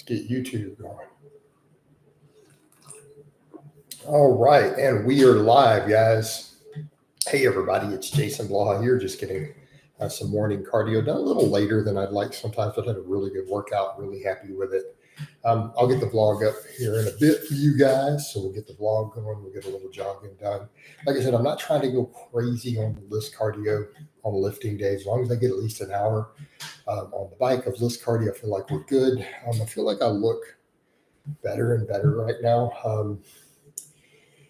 get YouTube going. All right, and we are live, guys. Hey, everybody, it's Jason Blaha here, just getting some morning cardio done a little later than I'd like sometimes, but I had a really good workout, really happy with it. I'll get the vlog up here in a bit for you guys, so we'll get the vlog going, we'll get a little jogging done. Like I said, I'm not trying to go crazy on the list cardio on lifting days, as long as I get at least an hour on the bike of list cardio. I feel like we're good. I feel like I look better and better right now.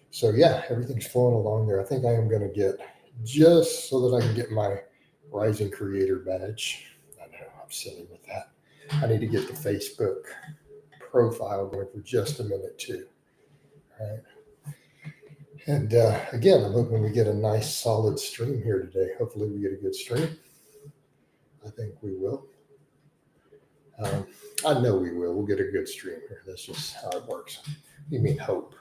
So yeah, everything's flowing along there. I think I am going to get, just so that I can get my Rising Creator badge. I know I'm silly with that. I need to get the Facebook profile going for just a minute too. All right. And again, I'm hoping we get a nice solid stream here today. Hopefully we get a good stream. I think we will. I know we will. We'll get a good stream here. That's just how it works. You mean hope?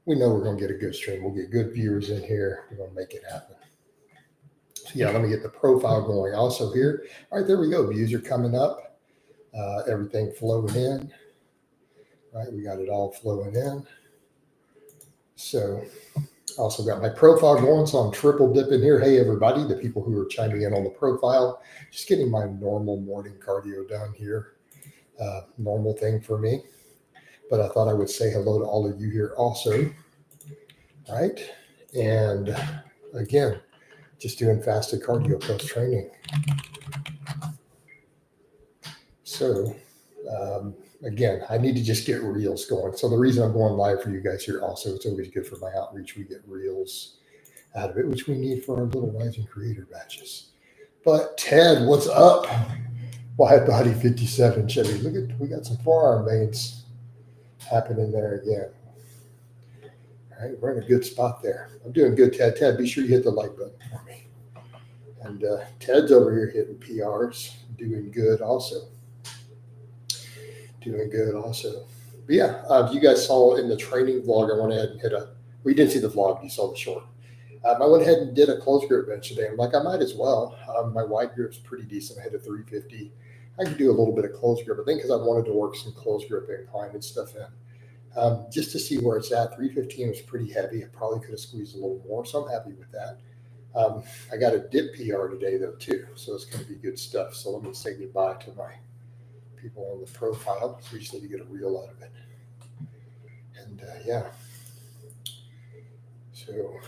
We know we're going to get a good stream. We'll get good viewers in here. We're going to make it happen. So yeah, let me get the profile going also here. All right, there we go. Views are coming up. Everything flowing in. All right, we got it all flowing in. So also got my profile going, so I'm triple dipping here. Hey, everybody, the people who are chiming in on the profile, just getting my normal morning cardio done here. Normal thing for me. But I thought I would say hello to all of you here also. Right. And again, just doing fasted cardio post training. So again, I need to just get reels going. So the reason I'm going live for you guys here also, it's always good for my outreach. We get reels out of it, which we need for our little Rising Creator batches. But Ted, what's up? Wide Body 57 Chevy. Look at, we got some forearm veins happening there again. All right, we're in a good spot there. I'm doing good, Ted. Ted, be sure you hit the like button for me. And Ted's over here hitting PRs, doing good also. Doing good also. But yeah, you guys saw in the training vlog, I went ahead and hit a, well, you didn't see the vlog, you saw the short. I went ahead and did a close grip bench today. I'm like, I might as well. My wide grip's pretty decent. I hit a 350. I could do a little bit of close grip, I think, because I wanted to work some close grip incline and stuff in. Just to see where it's at. 315 was pretty heavy. I probably could have squeezed a little more, so I'm happy with that. I got a dip PR today, though, too, so it's going to be good stuff. So let me say goodbye to my people on the profile. So we just need to get a reel out of it. And, yeah. So,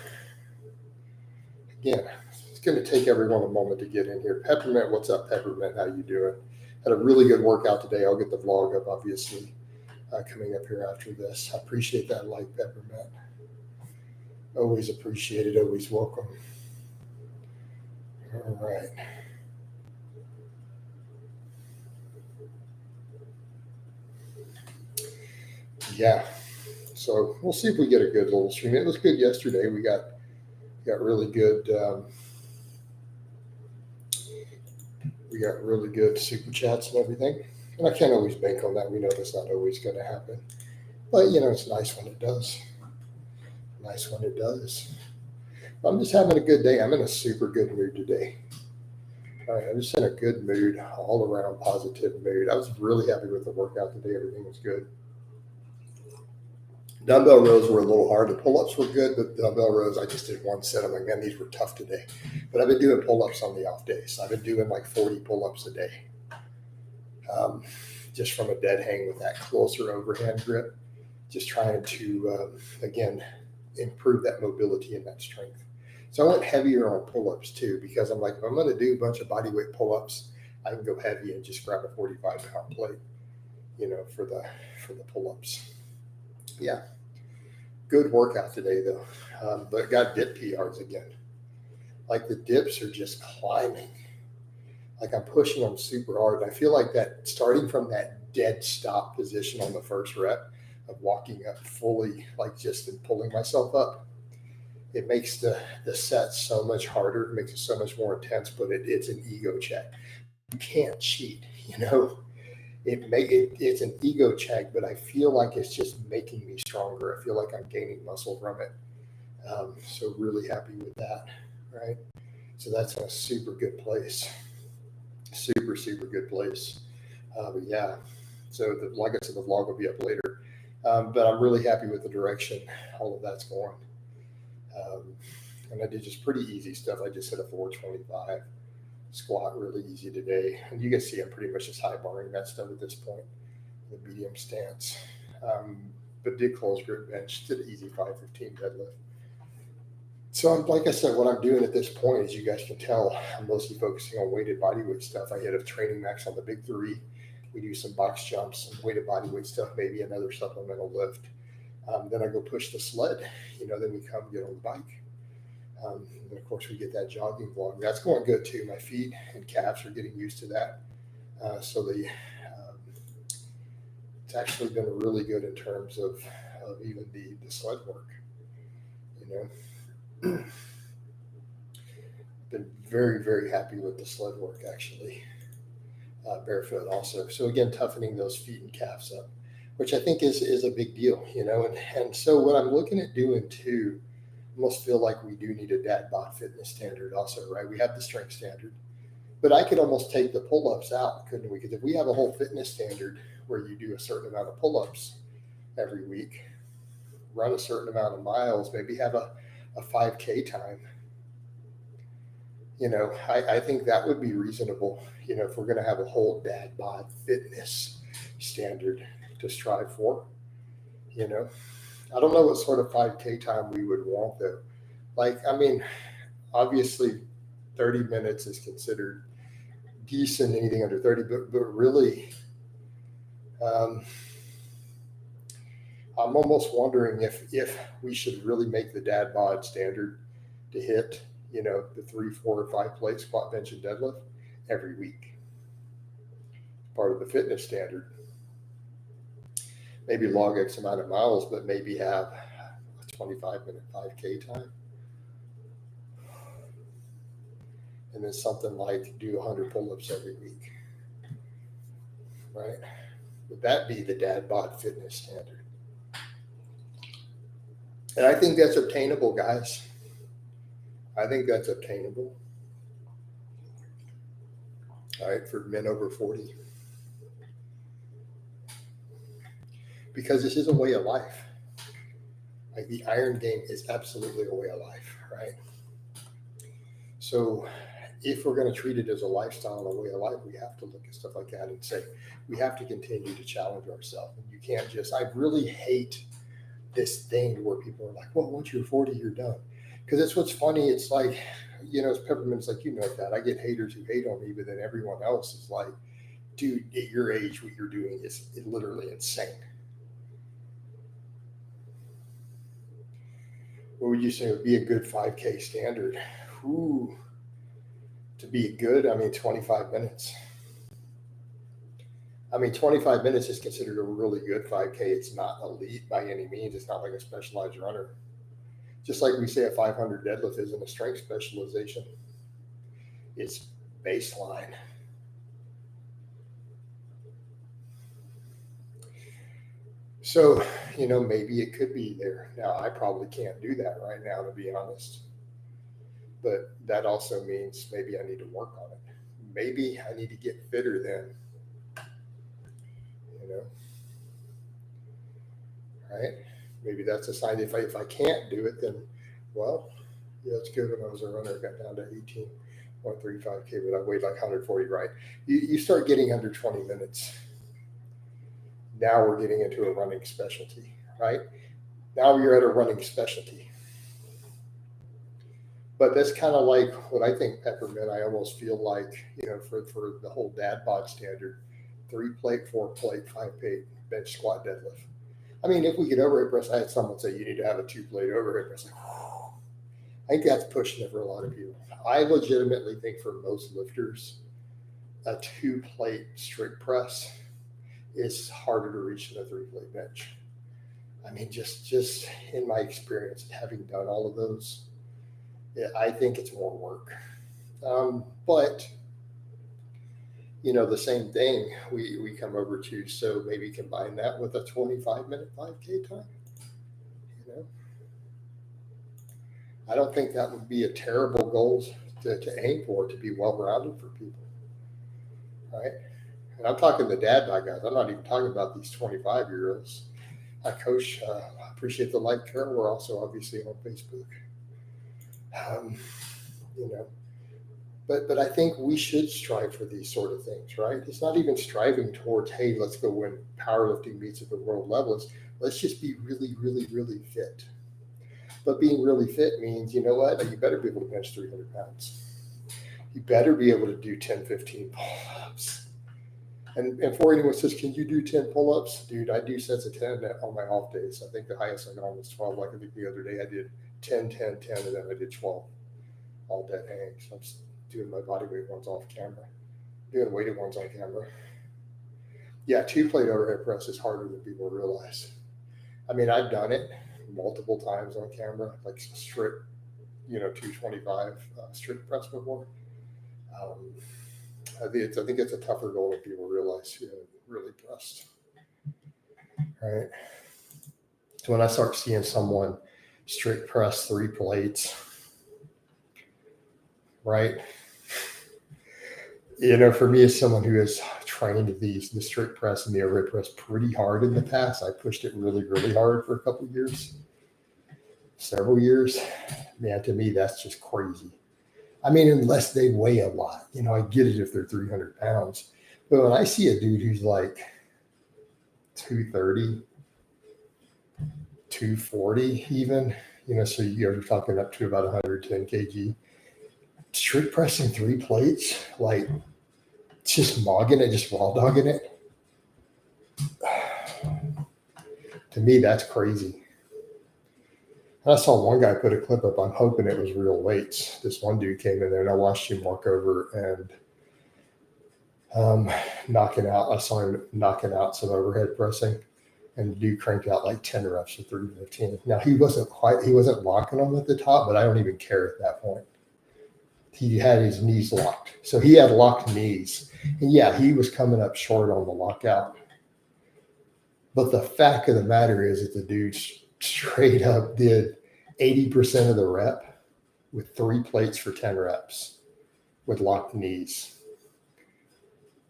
again, it's going to take everyone a moment to get in here. Peppermint, what's up, Peppermint? How you doing? Had a really good workout today. I'll get the vlog up, obviously. Coming up here after this. I appreciate that like, Peppermint. Always appreciate it. Always welcome. All right. Yeah. So we'll see if we get a good little stream. It was good yesterday. We got really good. We got really good super chats and everything. And I can't always bank on that. We know that's not always going to happen. But, you know, it's nice when it does. Nice when it does. I'm just having a good day. I'm in a super good mood today. All right, I'm just in a good mood, all around positive mood. I was really happy with the workout today. Everything was good. Dumbbell rows were a little hard. The pull-ups were good, but dumbbell rows, I just did one set. I'm like, man, these were tough today. But I've been doing pull-ups on the off days. I've been doing like 40 pull-ups a day. Just from a dead hang with that closer overhand grip. Just trying to, again, improve that mobility and that strength. So I went heavier on pull-ups too, because I'm like, if I'm going to do a bunch of body weight pull-ups, I can go heavy and just grab a 45-pound plate, you know, for the pull-ups. Yeah. Good workout today, though. But got dip PRs again. Like the dips are just climbing. Like I'm pushing them super hard. I feel like that starting from that dead stop position on the first rep of walking up fully, like just and pulling myself up, it makes the set so much harder. It makes it so much more intense, but it's an ego check. You can't cheat, you know. It's an ego check, but I feel like it's just making me stronger. I feel like I'm gaining muscle from it. So really happy with that, right? So that's in a super good place. Super, super good place. But yeah, So like I said, the vlog will be up later. But I'm really happy with the direction all of that's going. And I did just pretty easy stuff. I just hit a 425 squat, really easy today. And you can see I'm pretty much just high barring that stuff at this point, the medium stance. But did close grip bench, did an easy 515 deadlift. So like I said, what I'm doing at this point, as you guys can tell, I'm mostly focusing on weighted bodyweight stuff. I hit a training max on the big three. We do some box jumps, some weighted bodyweight stuff, maybe another supplemental lift. Then I go push the sled, then we come get on the bike. And then of course we get that jogging vlog. That's going good too. My feet and calves are getting used to that. So it's actually been really good in terms of even the sled work, Been very, very happy with the sled work actually. Barefoot also. So again, toughening those feet and calves up, which I think is a big deal, and so what I'm looking at doing too, almost feel like we do need a dad bod fitness standard also, right? We have the strength standard, but I could almost take the pull-ups out, couldn't we? Because if we have a whole fitness standard where you do a certain amount of pull-ups every week, run a certain amount of miles, maybe have a 5K time, I think that would be reasonable, if we're going to have a whole dad bod fitness standard to strive for, I don't know what sort of 5K time we would want though. Obviously 30 minutes is considered decent, anything under 30, but really, I'm almost wondering if we should really make the dad bod standard to hit, the 3, 4, or 5 plate squat, bench, and deadlift every week. Part of the fitness standard. Maybe log X amount of miles, but maybe have a 25-minute 5K time. And then something like do 100 pull-ups every week, right? Would that be the dad bod fitness standard? And I think that's obtainable, guys. I think that's obtainable. All right, for men over 40. Because this is a way of life. Like the iron game is absolutely a way of life, right? So if we're going to treat it as a lifestyle and a way of life, we have to look at stuff like that and say, we have to continue to challenge ourselves. And you can't I really hate this thing where people are like, well, once you're 40, you're done. Because it's what's funny. It's like, it's Peppermint's like, that. I get haters who hate on me, but then everyone else is like, dude, at your age, what you're doing is literally insane. What would you say would be a good 5K standard? Ooh, to be good, 25 minutes. 25 minutes is considered a really good 5K. It's not elite by any means. It's not like a specialized runner. Just like we say a 500 deadlift isn't a strength specialization. It's baseline. So, maybe it could be there. Now, I probably can't do that right now, to be honest. But that also means maybe I need to work on it. Maybe I need to get fitter then. Right? Maybe that's a sign. If I can't do it, then, well, yeah, it's good. When I was a runner, I got down to 18.35K, but I weighed like 140, right? You start getting under 20 minutes. Now we're getting into a running specialty, right? Now you're at a running specialty. But that's kind of like what I think, Peppermint. I almost feel like, for the whole dad bod standard, 3 plate, 4 plate, 5 plate, bench, squat, deadlift. If we get overhead press, I had someone say you need to have a 2 plate overhead press. I think that's pushing it for a lot of people. I legitimately think for most lifters, a 2 plate strict press is harder to reach than a 3 plate bench. Just in my experience, having done all of those, I think it's more work. But the same thing we come over to, so maybe combine that with a 25-minute 5K time. I don't think that would be a terrible goal to aim for, to be well-rounded for people, right? And I'm talking the dad bod guys. I'm not even talking about these 25-year-olds. I coach. I appreciate the like, Carol. We're also obviously on Facebook. You know, but I think we should strive for these sort of things, right? It's not even striving towards, hey, let's go win powerlifting meets at the world level. Let's just be really, really, really fit. But being really fit means, you know what? You better be able to bench 300 pounds. You better be able to do 10, 15 pull-ups. And for anyone who says, can you do 10 pull-ups? Dude, I do sets of 10 on my off days. I think the highest I got was 12. Like I think the other day I did 10, 10, 10, and then I did 12. All dead hang. So I'm doing my body weight ones off camera. Doing weighted ones on camera. Yeah, 2-plate overhead press is harder than people realize. I mean, I've done it multiple times on camera, like strict, 225 strict press before. I think it's a tougher goal than people realize. Really pressed, right? So when I start seeing someone strict press 3 plates, right? For me, as someone who has trained the strict press and the overhead press pretty hard in the past, I pushed it really, really hard for a couple of years, several years. Man, to me, that's just crazy. I mean, unless they weigh a lot, I get it if they're 300 pounds. But when I see a dude who's like 230, 240 even, so you're talking up to about 110 kg, strict pressing 3 plates, like just mogging it, just raw dogging it. To me, that's crazy. I saw one guy put a clip up. I'm hoping it was real weights. This one dude came in there and I watched him walk over and knocking out. I saw him knocking out some overhead pressing, and the dude cranked out like 10 reps of 315. Now he wasn't locking them at the top, but I don't even care at that point. He had his knees locked. So he had locked knees. And yeah, he was coming up short on the lockout. But the fact of the matter is that the dude straight up did 80% of the rep with 3 plates for 10 reps with locked knees.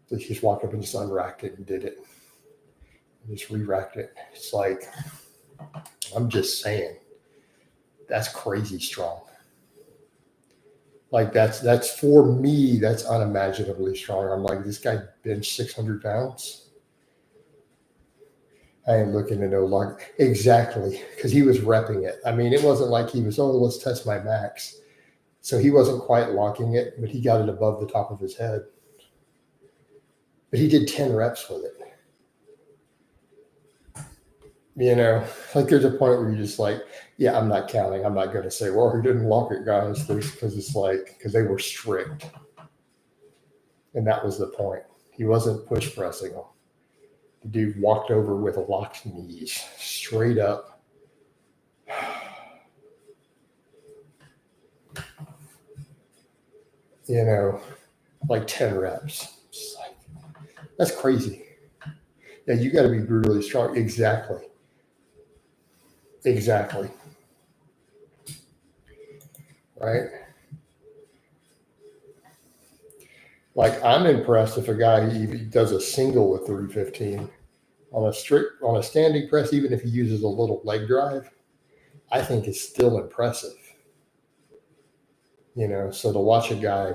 So he just walked up and just unracked it and did it. And just re-racked it. It's like, I'm just saying, that's crazy strong. Like that's for me, that's unimaginably strong. I'm like, this guy benched 600 pounds. I ain't looking to no lock. Exactly, because he was repping it. I mean, it wasn't like he was, let's test my max. So he wasn't quite locking it, but he got it above the top of his head. But he did 10 reps with it. Like there's a point where you're just like, yeah, I'm not counting. I'm not going to say, well, he didn't lock it, guys, because it's like, because they were strict. And that was the point. He wasn't push pressing them. The dude walked over with locked knees, straight up. Like 10 reps. Just like, that's crazy. Yeah, you got to be brutally strong. Exactly. Right? Like I'm impressed if a guy even does a single with 315 on a standing press, even if he uses a little leg drive, I think it's still impressive. So to watch a guy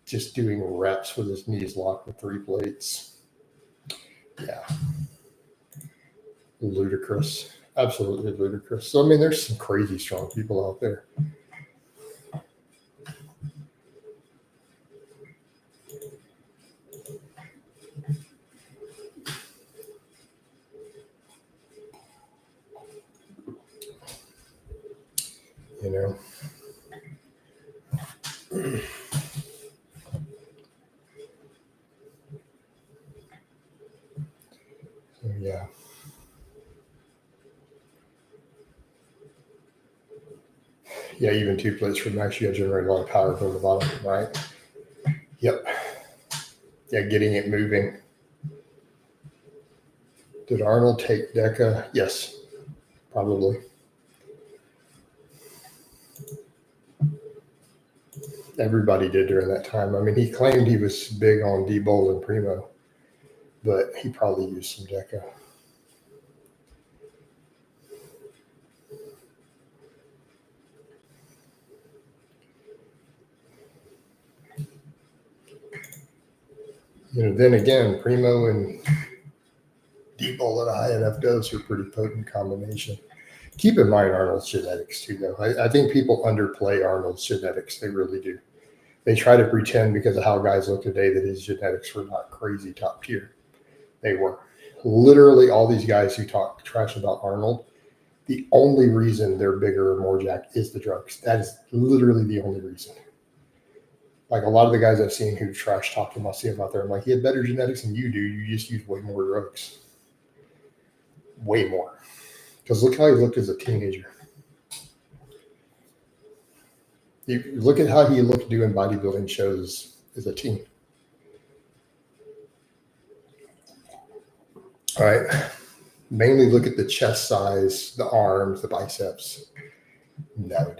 just doing reps with his knees locked with 3 plates, yeah, ludicrous. Absolutely ludicrous. So, I mean, there's some crazy strong people out there. So, yeah. Yeah, even 2 plates for max, you got to generate a lot of power from the bottom, right? Yep. Yeah, getting it moving. Did Arnold take DECA? Yes, probably. Everybody did during that time. I mean, he claimed he was big on D-Bowl and Primo. but he probably used some Deca. Then again, Primo and Depot at a high enough dose are a pretty potent combination. Keep in mind Arnold's genetics too, though. I think people underplay Arnold's genetics. They really do. They try to pretend because of how guys look today that his genetics were not crazy top tier. They were. Literally all these guys who talk trash about Arnold, the only reason they're bigger or more jacked is the drugs. That is literally the only reason. Like a lot of the guys I've seen who trash talk him, I see him out there. I'm like, he had better genetics than you do. You just use way more drugs. Way more. Because look how he looked as a teenager. You look at how he looked doing bodybuilding shows as a teen. All right. Mainly look at the chest size, the arms, the biceps. No,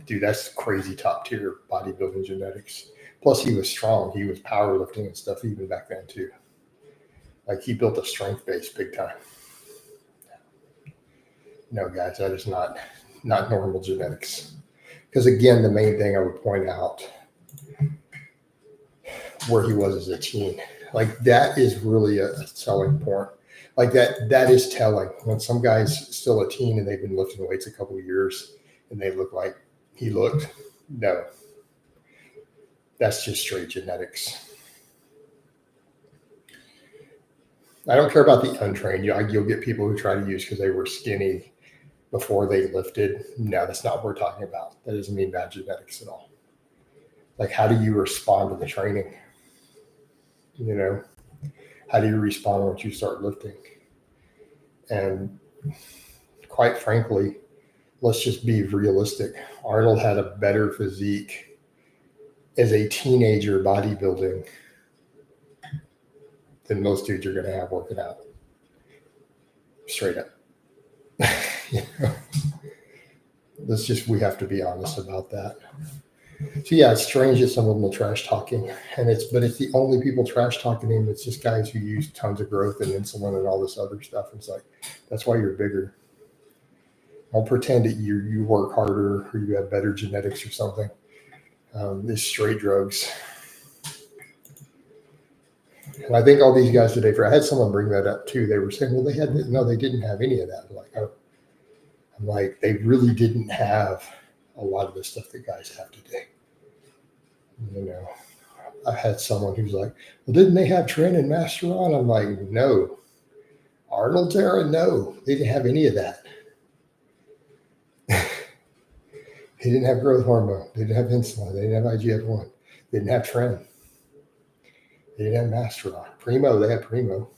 dude, that's crazy top tier bodybuilding genetics. Plus, he was strong. He was powerlifting and stuff even back then too. Like he built a strength base big time. No, guys, that is not normal genetics. Because again, the main thing I would point out where he was as a teen, like that is really a selling point. Like that is telling when some guy's still a teen and they've been lifting weights a couple of years and they look like he looked. No, that's just straight genetics. I don't care about the untrained. You'll get people who try to use because they were skinny before they lifted. No, that's not what we're talking about. That doesn't mean bad genetics at all. Like, how do you respond to the training? How do you respond once you start lifting? And quite frankly, let's just be realistic. Arnold had a better physique as a teenager bodybuilding than most dudes are going to have working out. Straight up. We have to be honest about that. So yeah, it's strange that some of them will trash talking, but it's the only people trash talking him. It's just guys who use tons of growth and insulin and all this other stuff. It's like, that's why you're bigger. Don't pretend that you work harder or you have better genetics or something. It's straight drugs. And I think all these guys today, I had someone bring that up too. They were saying, well, they didn't have any of that. I'm like, they really didn't have a lot of the stuff that guys have today. I had someone who's like, well, didn't they have Trent and Masteron? I'm like, no. Arnold's era? No. They didn't have any of that. They didn't have growth hormone. They didn't have insulin. They didn't have IGF-1. They didn't have Trent. They didn't have Masteron. Primo, they had Primo.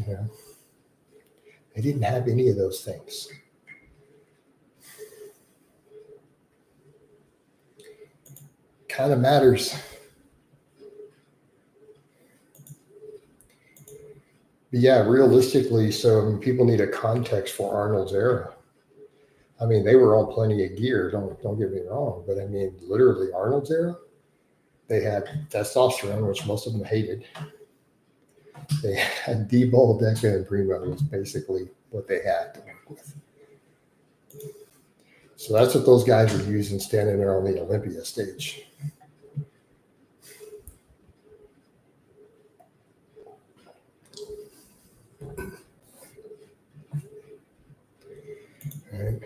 They didn't have any of those things. Kind of matters. But yeah, realistically, so people need a context for Arnold's era. I mean, they were on plenty of gear. Don't get me wrong, but I mean, literally Arnold's era, they had testosterone, which most of them hated. They had D-Bol, Deca, and Primo was basically what they had to work with. So that's what those guys were using standing there on the Olympia stage. Right.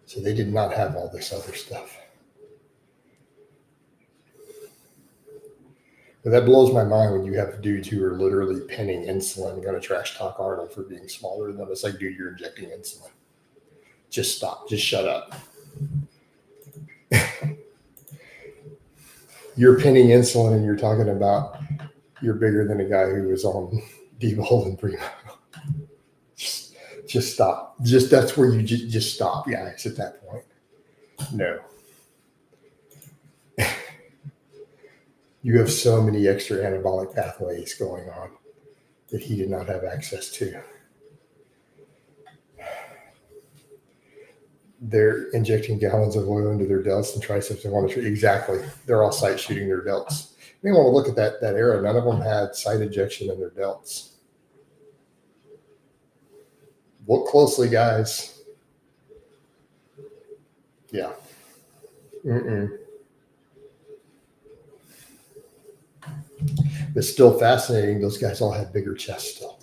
So they did not have all this other stuff. But that blows my mind when you have dudes who are literally penning insulin and going to trash talk Arnold for being smaller than them. It's like, dude, you're injecting insulin. Just stop. Just shut up. You're penning insulin and you're talking about you're bigger than a guy who was on D-Bol and Primo. Just stop. That's where you just stop, guys, at that point. No. You have so many extra anabolic pathways going on that he did not have access to. They're injecting gallons of oil into their delts and triceps and want to exactly. They're all site shooting their delts. may want to look at that era. None of them had side ejection in their delts. Look closely, guys. Yeah. It's still fascinating. Those guys all had bigger chests still.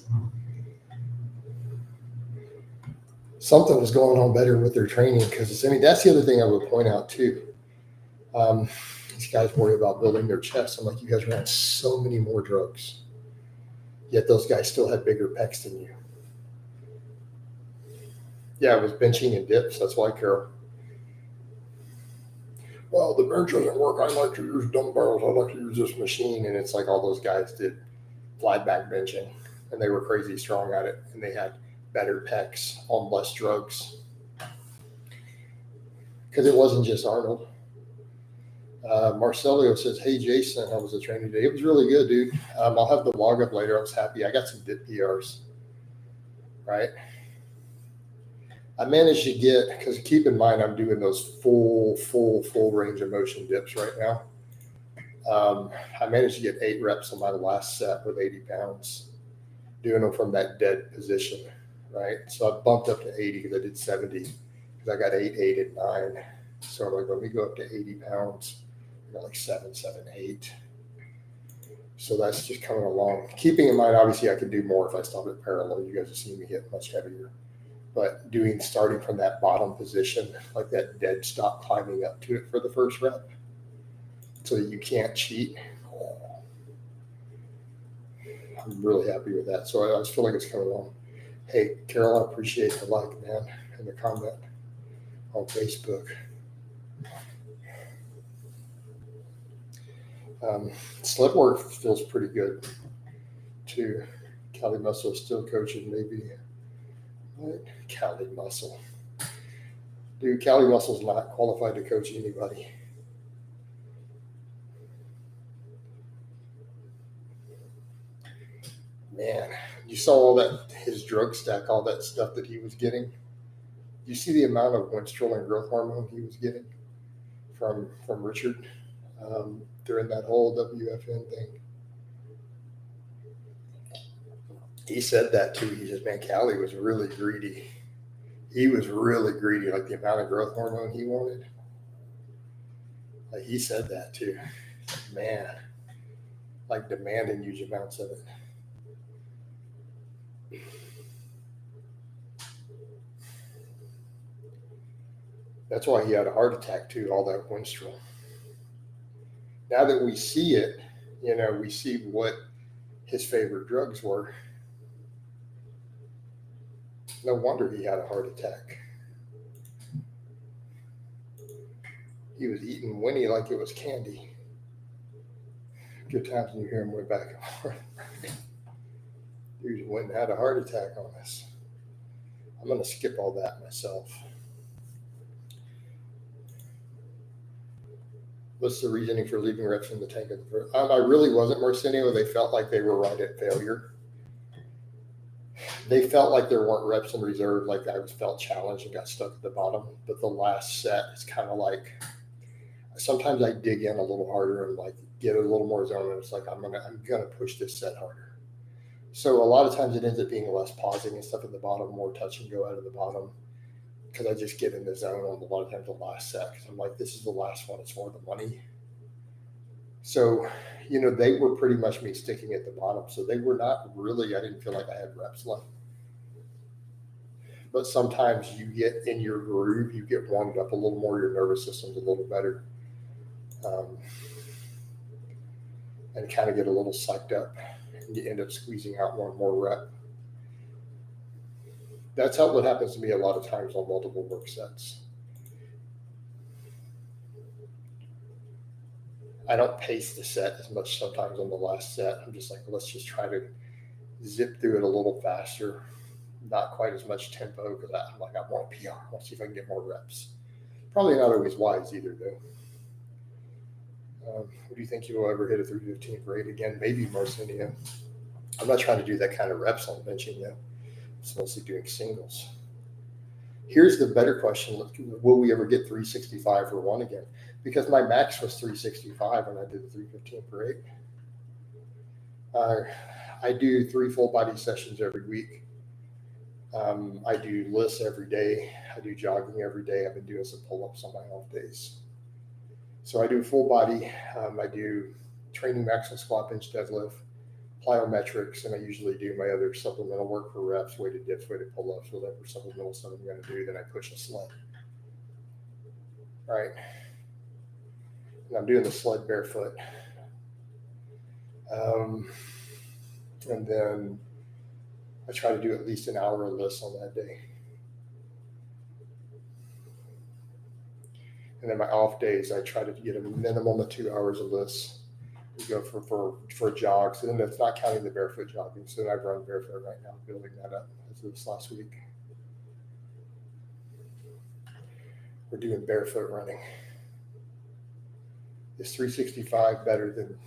Something was going on better with their training because, I mean, that's the other thing I would point out too. These guys worry about building their chests. I'm like, you guys ran so many more drugs, yet those guys still had bigger pecs than you. Yeah, it was benching and dips. That's why, Carol. Well, the bench doesn't work. I like to use dumbbells. I like to use this machine. And it's like all those guys did fly back benching, and they were crazy strong at it, and they had better pecs on less drugs. Because it wasn't just Arnold. Marcelio says, hey, Jason, how was the training today? It was really good, dude. I'll have the log up later. I was happy. I got some dip PRs, right? I managed to get, because keep in mind, I'm doing those full range of motion dips right now. I managed to get 8 reps on my last set with 80 pounds, doing them from that dead position, right? So I bumped up to 80 because I did 70 because I got 8, 8, and 9. So I'm like, let me go up to 80 pounds. I got like 7, 8. So that's just coming along. Keeping in mind, obviously, I could do more if I stopped at parallel. You guys have seen me hit much heavier. But starting from that bottom position, like that dead stop, climbing up to it for the first rep so that you can't cheat. I'm really happy with that. So I just feel like it's coming along. Hey, Carol, I appreciate the like, man, and the comment on Facebook. Slip work feels pretty good too. Cali Muscle is still coaching, maybe. What? Cali Muscle. Dude, Cali Muscle's not qualified to coach anybody. Man, you saw all that, his drug stack, all that stuff that he was getting. You see the amount of winstrol and growth hormone he was getting from Richard during that whole WFN thing. He said that too. He says, man, Cali was really greedy. He was really greedy, like the amount of growth hormone he wanted. Like he said that too. Man, like demanding huge amounts of it. That's why he had a heart attack too, all that winstrol. Now that we see it, we see what his favorite drugs were. No wonder he had a heart attack. He was eating Winnie like it was candy. Good times when you hear him way back and forth. Dude went and had a heart attack on us. I'm going to skip all that myself. What's the reasoning for leaving reps in the tank at the first? I really wasn't, Marcinio. They felt like they were right at failure. They felt like there weren't reps in reserve, like I felt challenged and got stuck at the bottom. But the last set is kind of like, sometimes I dig in a little harder and like get a little more zone, and it's like I'm gonna push this set harder. So a lot of times it ends up being less pausing and stuff at the bottom, more touch and go out of the bottom, because I just get in the zone on a lot of times the last set, because I'm like, this is the last one, it's more the money. So, they were pretty much me sticking at the bottom. So they were not really, I didn't feel like I had reps left. But sometimes you get in your groove, you get warmed up a little more, your nervous system's a little better. And kind of get a little psyched up, and you end up squeezing out one more rep. That's what happens to me a lot of times on multiple work sets. I don't pace the set as much sometimes on the last set. I'm just like, let's just try to zip through it a little faster. Not quite as much tempo, because I'm like, I want PR. I want to see if I can get more reps. Probably not always wise either, though. Do you think you'll ever hit a 315 for 8 again? Maybe, Marcinio. I'm not trying to do that kind of reps on benching, though. It's mostly doing singles. Here's the better question. Will we ever get 365 for 1 again? because my max was 365 when I did the 315 for 8. I do 3 full body sessions every week. I do lifts every day. I do jogging every day. I've been doing some pull-ups on my off days. So I do full body. I do training maximum squat, bench, deadlift, plyometrics, and I usually do my other supplemental work for reps, weighted dips, weighted pull-ups, whatever supplemental stuff I'm going to do. Then I push a sled. Right. And I'm doing the sled barefoot. And then I try to do at least an hour of lifts on that day. And then my off days, I try to get a minimum of 2 hours of lifts. We go for jogs, and then that's not counting the barefoot jogging. So I've run barefoot right now, building that up as of this last week. We're doing barefoot running. Is 365 better than,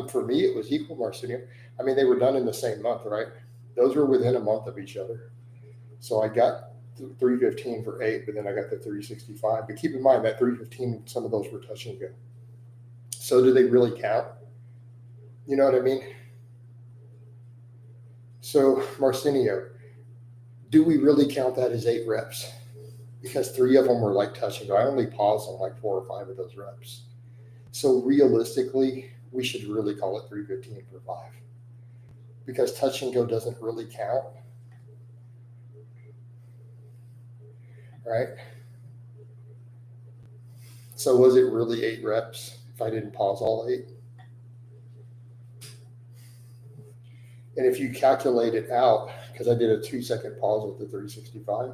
for me, it was equal, Marcinio. I mean, they were done in the same month, right? Those were within a month of each other. So I got 315 for 8, but then I got the 365. But keep in mind that 315, some of those were touch and go. So do they really count? You know what I mean? So Marcinio, do we really count that as 8 reps? Because 3 of them were like touch and go. I only paused on like 4 or 5 of those reps. So realistically, we should really call it 315 for 5. Because touch and go doesn't really count. Right? So was it really 8 reps if I didn't pause all 8? And if you calculate it out, because I did a 2-second pause with the 365.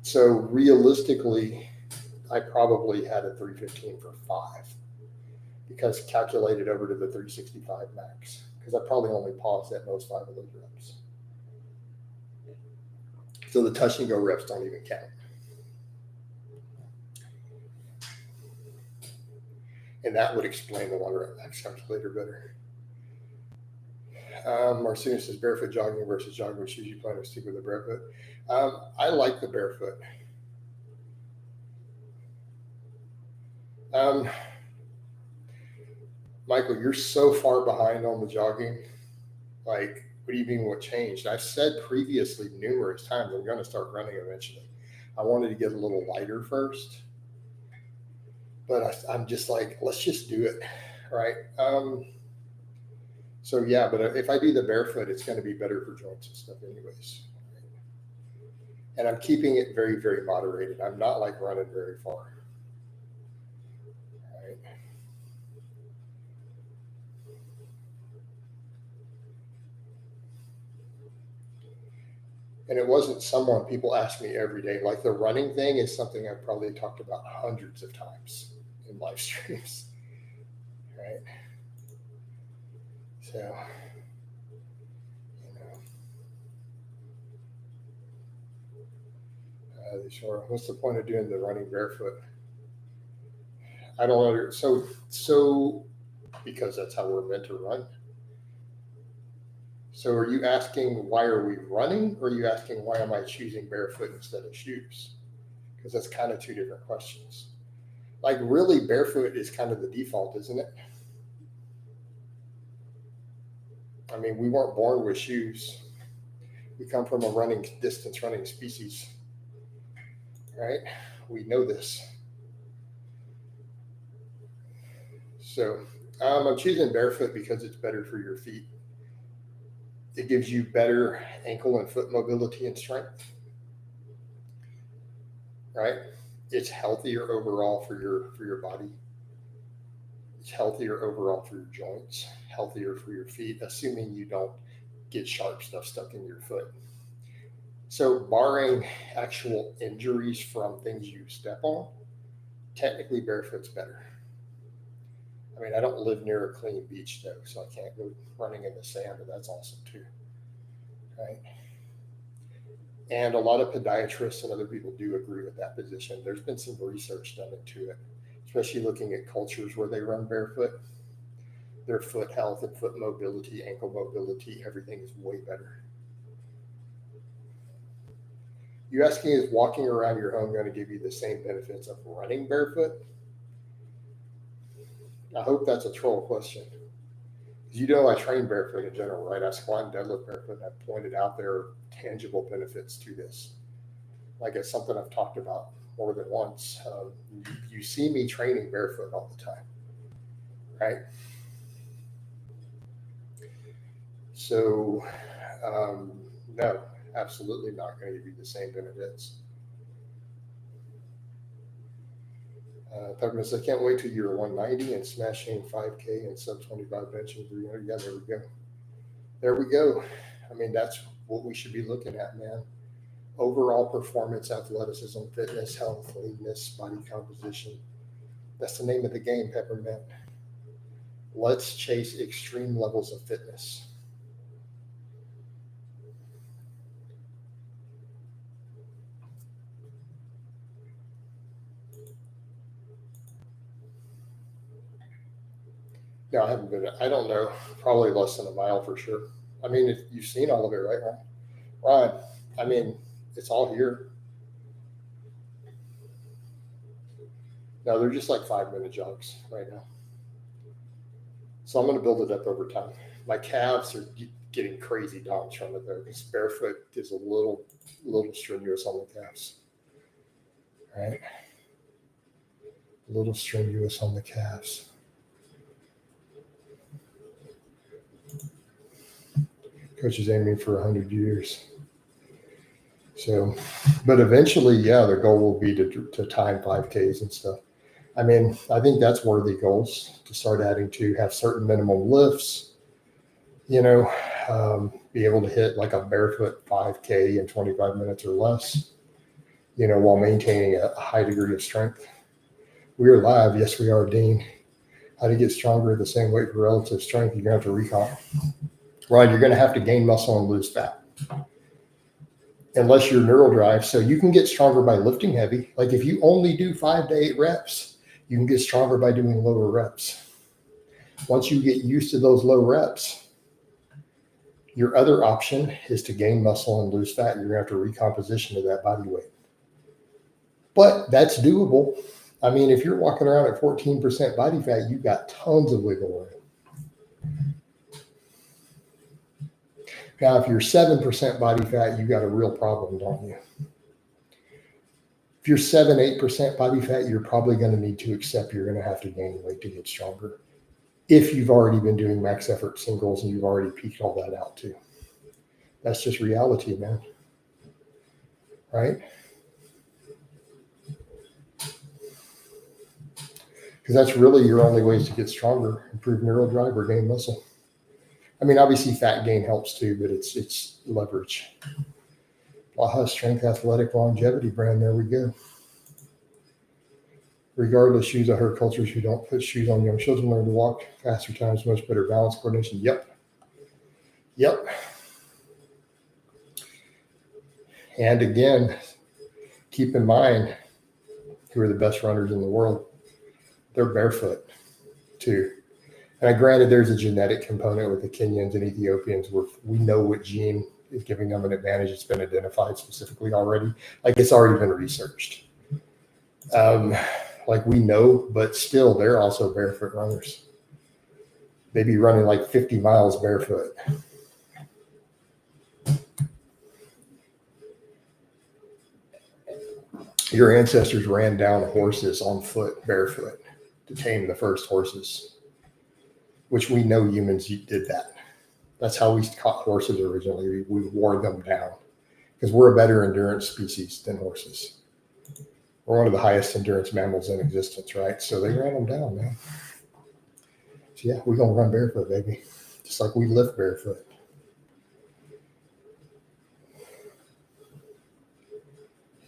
So realistically, I probably had a 315 for 5 because calculated over to the 365 max, because I probably only paused at most 5 of those reps. So the touch and go reps don't even count. And that would explain the 1 rep max calculator better. Marcinus says barefoot jogging versus jogging with shoes. You plan to stick with the barefoot. I like the barefoot. Michael, you're so far behind on the jogging. Like, what do you mean what changed? I've said previously numerous times I'm going to start running eventually. I wanted to get a little lighter first. But I'm just like, let's just do it, right? So yeah, but if I do the barefoot, it's going to be better for joints and stuff anyways. And I'm keeping it very, very moderated. I'm not like running very far. Right? And it wasn't someone people ask me every day. Like the running thing is something I've probably talked about hundreds of times in live streams, right? So, you know, sure. What's the point of doing the running barefoot? I don't know. So because that's how we're meant to run. So are you asking why are we running, or are you asking why am I choosing barefoot instead of shoes? Because that's kind of 2 different questions. Like really barefoot is kind of the default, isn't it? I mean, we weren't born with shoes. We come from a distance running species, right? We know this. So I'm choosing barefoot because it's better for your feet. It gives you better ankle and foot mobility and strength, right? It's healthier overall for your body. It's healthier overall for your joints, healthier for your feet, assuming you don't get sharp stuff stuck in your foot. So barring actual injuries from things you step on, technically barefoot's better. I mean, I don't live near a clean beach though, so I can't go running in the sand, but that's awesome too, right? And a lot of podiatrists and other people do agree with that position. There's been some research done into it, especially looking at cultures where they run barefoot. Their foot health and foot mobility, ankle mobility, everything is way better. You asking, is walking around your home going to give you the same benefits of running barefoot? I hope that's a troll question. You know, I train barefoot in general, right? I squat and deadlift barefoot. And I've pointed out there are tangible benefits to this. Like it's something I've talked about more than once. You see me training barefoot all the time, right? So, no, absolutely not going to give you the same benefits. Douglas, I can't wait till you're 190 and smashing 5K and sub 25 benching. Yeah, there we go. There we go. I mean, that's what we should be looking at, man. Overall performance, athleticism, fitness, health, leanness, body composition. That's the name of the game, Peppermint. Let's chase extreme levels of fitness. No, I haven't been. I don't know. Probably less than a mile for sure. I mean, you've seen all of it, right, Ron? Ron, I mean, it's all here. No, they're just like 5-minute jogs right now. So I'm going to build it up over time. My calves are getting crazy DOMs from it though. This barefoot is a little strenuous on the calves. Right? A little strenuous on the calves. Coach is aiming for 100 years. So, but eventually, yeah, the goal will be to time 5Ks and stuff. I mean, I think that's worthy goals to start adding to, have certain minimum lifts, you know, be able to hit like a barefoot 5K in 25 minutes or less, you know, while maintaining a high degree of strength. We are live. Yes, we are, Dean. How to get stronger at the same weight for relative strength? You're going to have to recon. Right, you're going to have to gain muscle and lose fat. Unless you're neural drive. So you can get stronger by lifting heavy. Like if you only do 5 to 8 reps, you can get stronger by doing lower reps. Once you get used to those low reps, your other option is to gain muscle and lose fat. You're going to have to recomposition to that body weight. But that's doable. I mean, if you're walking around at 14% body fat, you've got tons of wiggle room. Now, if you're 7% body fat, you've got a real problem, don't you? If you're 7-8% body fat, you're probably going to need to accept you're going to have to gain weight to get stronger. If you've already been doing max effort singles and you've already peaked all that out too. That's just reality, man. Right? Because that's really your only ways to get stronger, improve neural drive or gain muscle. I mean, obviously fat gain helps too, but it's leverage. Blaha Strength Athletic Longevity brand. There we go. Regardless, shoes. I heard cultures who don't put shoes on young children learn to walk faster times, much better balance coordination. Yep. And again, keep in mind who are the best runners in the world. They're barefoot too. And granted, there's a genetic component with the Kenyans and Ethiopians where we know what gene is giving them an advantage. It's been identified specifically already. Like it's already been researched. Like we know, but still they're also barefoot runners. They'd be running like 50 miles barefoot. Your ancestors ran down horses on foot barefoot to tame the first horses, which we know humans did that. That's how we caught horses originally. We wore them down because we're a better endurance species than horses. We're one of the highest endurance mammals in existence, right? So they ran them down, man. So yeah, we're going to run barefoot, baby. Just like we lift barefoot.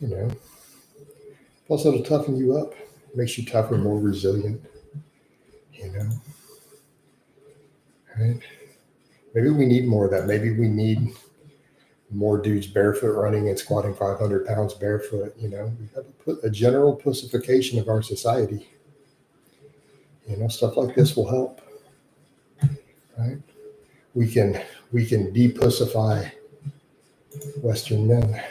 You know, plus it'll toughen you up. It makes you tougher, more resilient, you know. Right? Maybe we need more of that. Maybe we need more dudes barefoot running and squatting 500 pounds barefoot. You know, we have to put a general pussification of our society. You know, stuff like this will help. Right? We can depussify Western men.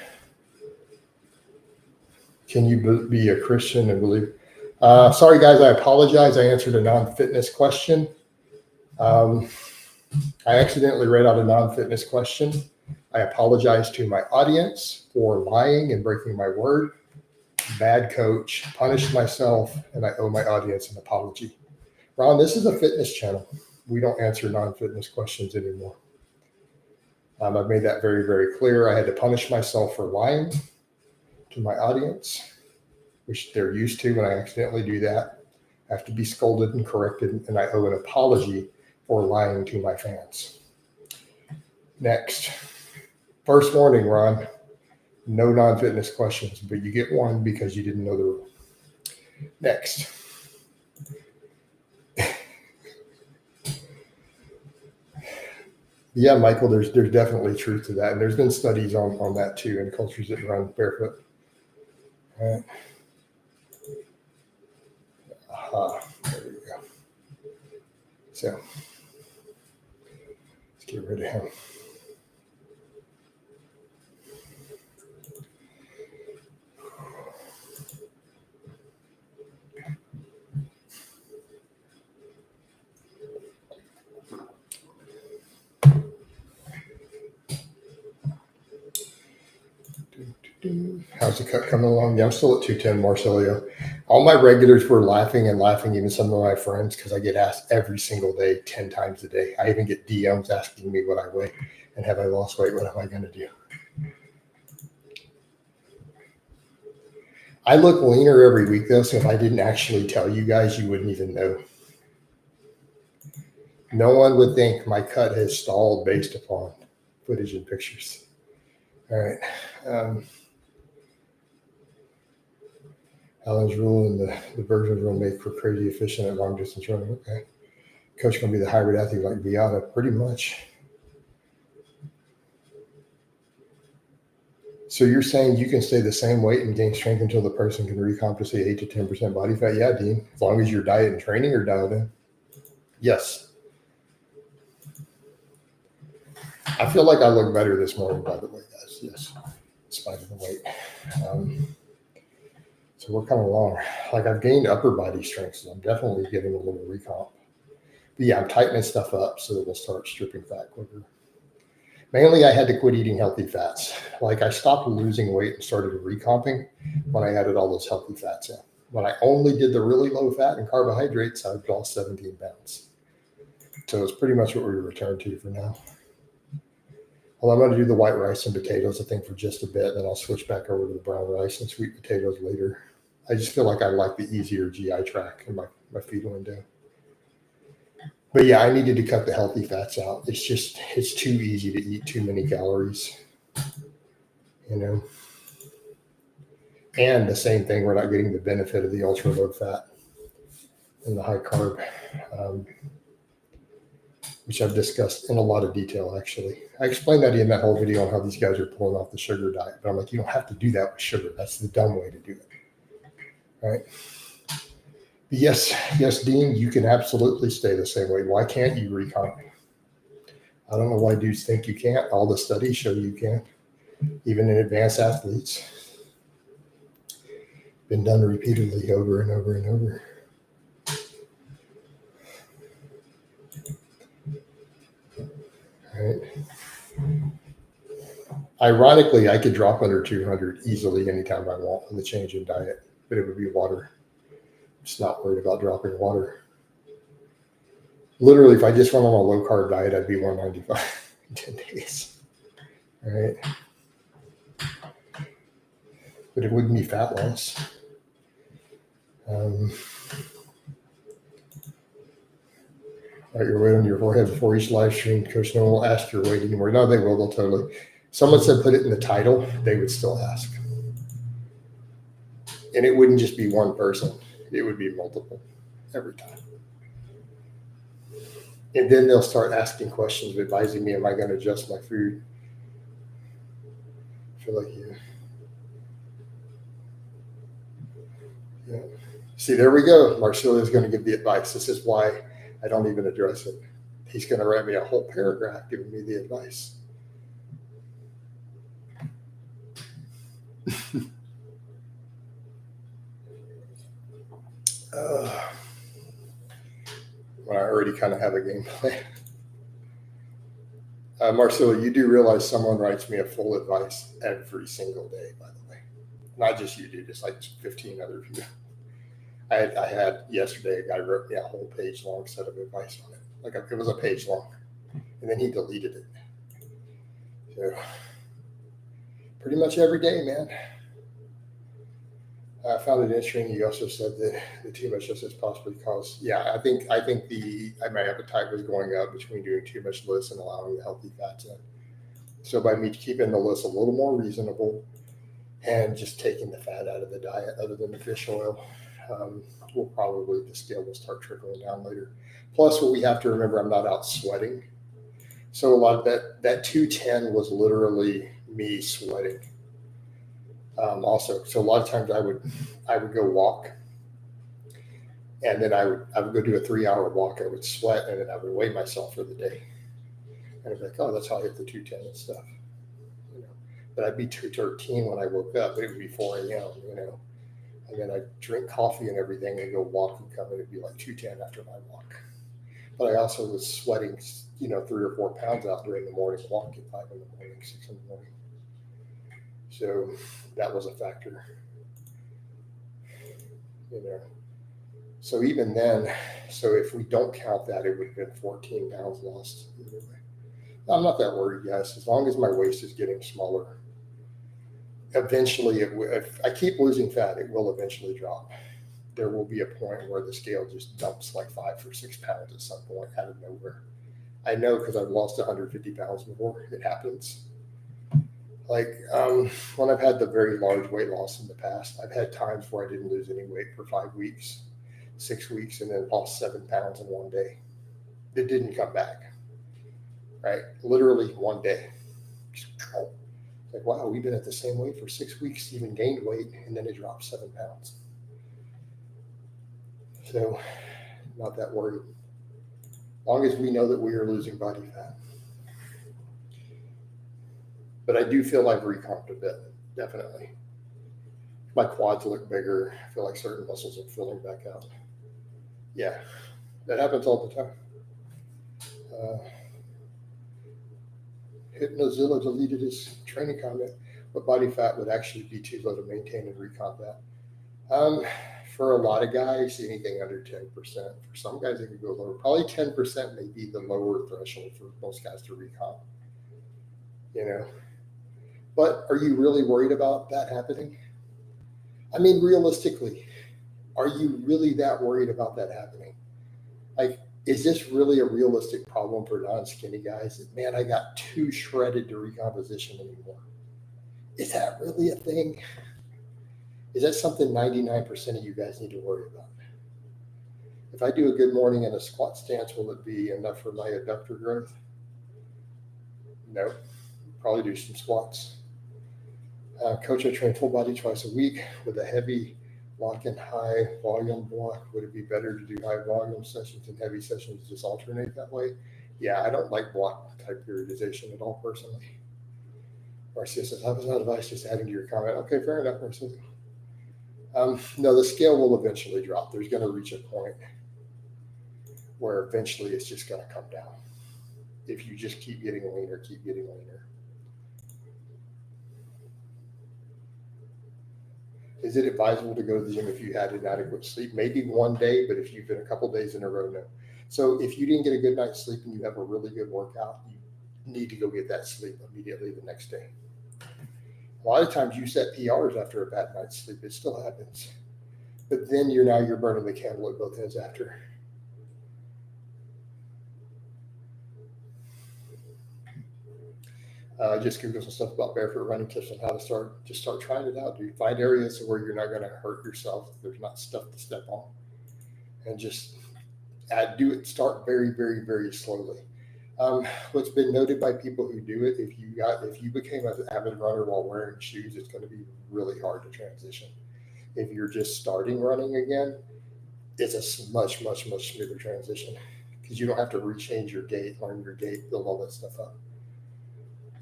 Can you be a Christian and believe? Sorry, guys, I apologize. I answered a non-fitness question. I accidentally read out a non-fitness question. I apologize to my audience for lying and breaking my word. Bad coach, punished myself, and I owe my audience an apology. Ron, this is a fitness channel. We don't answer non-fitness questions anymore. I've made that very, very clear. I had to punish myself for lying to my audience, which they're used to when I accidentally do that. I have to be scolded and corrected, and I owe an apology for lying to my fans. Next. First warning, Ron. No non-fitness questions, but you get one because you didn't know the rule. Next. Yeah, Michael, there's definitely truth to that. And there's been studies on that too in cultures that run barefoot. All right. There we go. So let's get rid of him. How's the cut coming along? Yeah, I'm still at 210, Marcelio. All my regulars were laughing and laughing, even some of my friends, because I get asked every single day, 10 times a day. I even get DMs asking me what I weigh and have I lost weight? What am I going to do? I look leaner every week, though, so if I didn't actually tell you guys, you wouldn't even know. No one would think my cut has stalled based upon footage and pictures. All right. Alan's rule and the version rule make for crazy efficient at long distance running. Okay. Coach going to be the hybrid athlete like Beata, pretty much. So you're saying you can stay the same weight and gain strength until the person can recompensate 8 to 10% body fat? Yeah, Dean, as long as your diet and training are dialed in. Yes. I feel like I look better this morning, by the way, guys. Yes, in spite of the weight. So we're coming along. Like I've gained upper body strength, so I'm definitely getting a little recomp. But yeah, I'm tightening stuff up so that we'll start stripping fat quicker. Mainly, I had to quit eating healthy fats. Like I stopped losing weight and started recomping when I added all those healthy fats in. When I only did the really low fat and carbohydrates, I lost 17 pounds. So it's pretty much what we return to for now. Well, I'm going to do the white rice and potatoes, I think, for just a bit. Then I'll switch back over to the brown rice and sweet potatoes later. I just feel like I like the easier GI tract in my feed window. But yeah, I needed to cut the healthy fats out. It's too easy to eat too many calories, you know. And the same thing, we're not getting the benefit of the ultra low fat and the high carb, which I've discussed in a lot of detail, actually. I explained that in that whole video on how these guys are pulling off the sugar diet. But I'm like, you don't have to do that with sugar. That's the dumb way to do it, right? Yes, Dean, you can absolutely stay the same way. Why can't you recomp? I don't know why dudes think you can't. All the studies show you can, even in advanced athletes. Been done repeatedly over and over and over. All right. Ironically, I could drop under 200 easily anytime I want with a change in diet, but it would be water. Just not worried about dropping water. Literally, if I just went on a low carb diet, I'd be 195 in 10 days. All right. But it wouldn't be fat loss. Write your weight on your forehead before each live stream. Coach, no one will ask your weight anymore. No, they will. They'll totally. Someone said put it in the title. They would still ask. And it wouldn't just be one person. It would be multiple every time. And then they'll start asking questions, advising me, am I going to adjust my food? I feel like you. Yeah. See, there we go. Marcelo is going to give the advice. This is why I don't even address it. He's going to write me a whole paragraph giving me the advice. Well, I already kind of have a game plan. Marcelo, you do realize someone writes me a full advice every single day, by the way. Not just you do, just like 15 other people. I had yesterday, a guy wrote me a whole page long set of advice on it. Like it was a page long. And then he deleted it. So pretty much every day, man. I found it interesting. You also said that the too much lists possibly caused. Yeah, I think my appetite was going up between doing too much lists and allowing the healthy fats in. So by me keeping the list a little more reasonable and just taking the fat out of the diet, other than the fish oil, the scale will start trickling down later. Plus, what we have to remember, I'm not out sweating. So a lot of that 210 was literally me sweating. Also, so a lot of times I would go walk, and then I would go do a 3-hour walk. I would sweat, and then I would weigh myself for the day, and I'd be like, oh, that's how I hit the 210 and stuff, you know. But I'd be 213 when I woke up. But it would be 4 a.m. You know, and then I'd drink coffee and everything, and go walk and come, and it'd be like 210 after my walk. But I also was sweating, 3 or 4 pounds out during the morning walk at 5 in the morning, 6 in the morning. So that was a factor, you know. So even then, so if we don't count that, it would have been 14 pounds lost either way. I'm not that worried, guys. As long as my waist is getting smaller, eventually if I keep losing fat, it will eventually drop. There will be a point where the scale just dumps like 5 or 6 pounds at some point out of nowhere. I know because I've lost 150 pounds before. It happens. Like when I've had the very large weight loss in the past, I've had times where I didn't lose any weight for 5 weeks, 6 weeks, and then lost 7 pounds in one day. It didn't come back, right? Literally one day. Like, wow, we've been at the same weight for 6 weeks, even gained weight, and then it dropped 7 pounds. So not that worried. As long as we know that we are losing body fat. But I do feel I've recomped a bit, definitely. My quads look bigger. I feel like certain muscles are filling back out. Yeah, that happens all the time. Hypnozilla deleted his training comment, but body fat would actually be too low to maintain and recomp that. For a lot of guys, anything under 10%. For some guys, it could go lower. Probably 10% may be the lower threshold for most guys to recomp. You know. But are you really worried about that happening? I mean, realistically, are you really that worried about that happening? Like, is this really a realistic problem for non-skinny guys? That, man, I got too shredded to recomposition anymore. Is that really a thing? Is that something 99% of you guys need to worry about? If I do a good morning in a squat stance, will it be enough for my adductor growth? No. Probably do some squats. Coach, I train full body twice a week with a heavy block and high volume block. Would it be better to do high volume sessions and heavy sessions, just alternate that way? Yeah, I don't like block type periodization at all personally. Marcia says, I was not advised, just adding to your comment. Okay, fair enough, Marcia. No, the scale will eventually drop. There's going to reach a point where eventually it's just going to come down. If you just keep getting leaner. Is it advisable to go to the gym if you had inadequate sleep? Maybe one day, but if you've been a couple days in a row, no. So if you didn't get a good night's sleep and you have a really good workout, you need to go get that sleep immediately the next day. A lot of times you set PRs after a bad night's sleep. It still happens. But then you're burning the candle at both ends after. Just Google some stuff about barefoot running tips on how to start. Just start trying it out. Do find areas where you're not going to hurt yourself. There's not stuff to step on, and just start very, very, very slowly. What's been noted by people who do it, if you became an avid runner while wearing shoes, it's going to be really hard to transition. If you're just starting running again, it's a much, much, much smoother transition because you don't have to rechange your gait, learn your gait, build all that stuff up.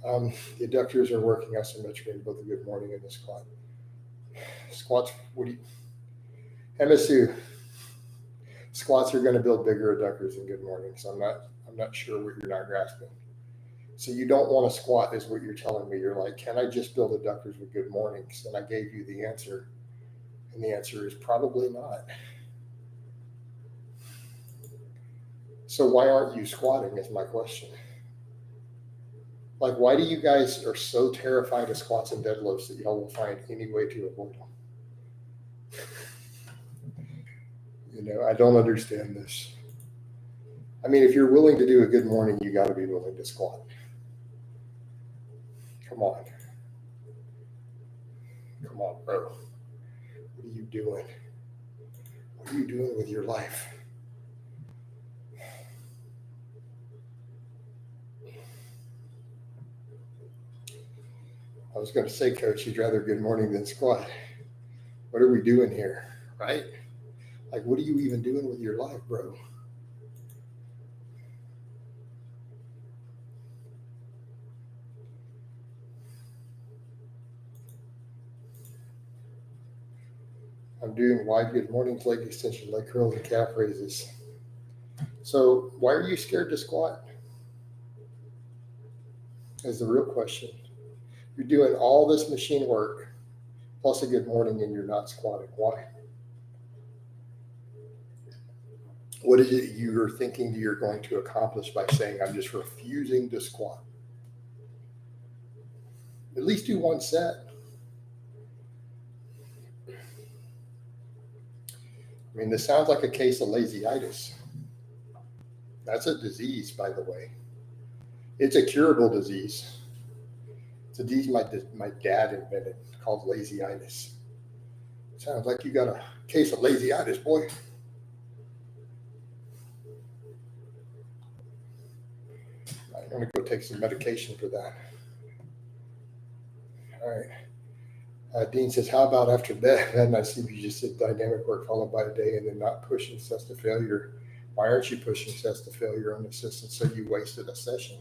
The adductors are working asymmetry in both the good morning and the squat. Squats, MSU, Squats are going to build bigger adductors in good morning. So I'm not sure what you're not grasping. So you don't want to squat is what you're telling me. You're like, can I just build adductors with good mornings? And I gave you the answer. And the answer is probably not. So why aren't you squatting is my question. Like, why do you guys are so terrified of squats and deadlifts that y'all will find any way to avoid them? I don't understand this. I mean, if you're willing to do a good morning, you got to be willing to squat. Come on. Come on, bro. What are you doing? What are you doing with your life? I was going to say, Coach, you'd rather good morning than squat. What are we doing here, right? Like, what are you even doing with your life, bro? I'm doing wide good mornings, leg extension, leg curls, and calf raises. So why are you scared to squat? Is the real question. You're doing all this machine work plus a good morning and you're not squatting. Why? What is it you're thinking you're going to accomplish by saying, I'm just refusing to squat? At least do one set. I mean, this sounds like a case of lazy-itis. That's a disease, by the way. It's a curable disease. It's a disease my dad invented called lazy-itis. Sounds like you got a case of lazy-itis, boy. I'm going to go take some medication for that. All right. Dean says, how about after bed? And I see you just said dynamic work followed by a day and then not pushing sets to failure. Why aren't you pushing sets to failure on assistance? So you wasted a session.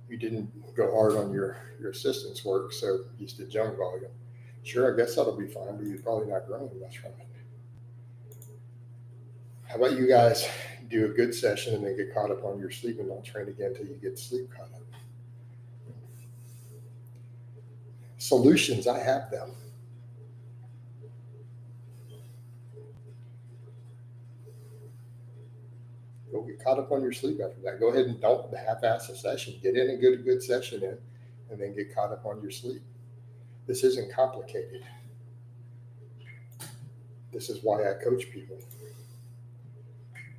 You didn't go hard on your assistance work, so you just did junk volume. Sure, I guess that'll be fine, but you're probably not growing much from it. How about you guys do a good session and then get caught up on your sleep and don't train again until you get sleep caught up? Solutions, I have them. Go get caught up on your sleep after that. Go ahead and don't half-ass a session. Get in and get a good session in and then get caught up on your sleep. This isn't complicated. This is why I coach people.